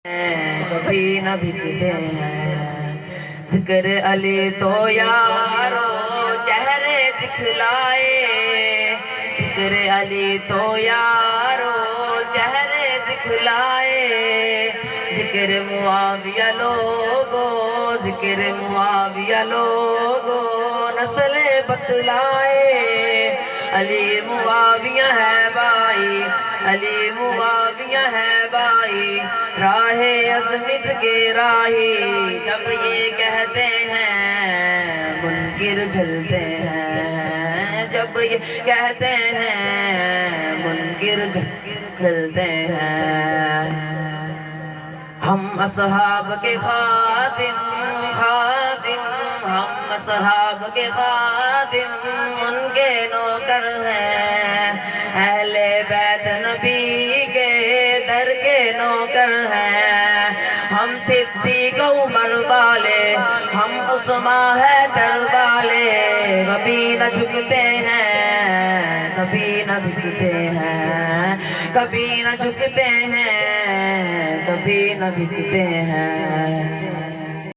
کبھی نہ بکتے ہیں۔ ذکر علی تو یارو چہرے دکھلائے، ذکر علی تو یارو چہرے دکھلائے، ذکر معاویہ لوگو، ذکر معاویہ لوگو نسل بتلائے۔ علی معاویہ ہے بھائی، علی معاویہ ہے بھائی، راہ عظمت کے راہی، جب یہ کہتے ہیں منکر جلتے ہیں، جب یہ کہتے ہیں منکر جلتے ہیں۔ ہم اصحاب کے خادم خادم، ہم اصحاب کے خادم، ان کے نوکر ہیں، اہل بیت نبی کے در کے نوکر ہیں۔ ہم صدیق عمر والے، ہم عثمان حیدر والے، کبھی نہ جھکتے ہیں، کبھی نہ جھکتے ہیں، کبھی نہ جھکتے ہیں، کبھی نہ بکتے ہیں۔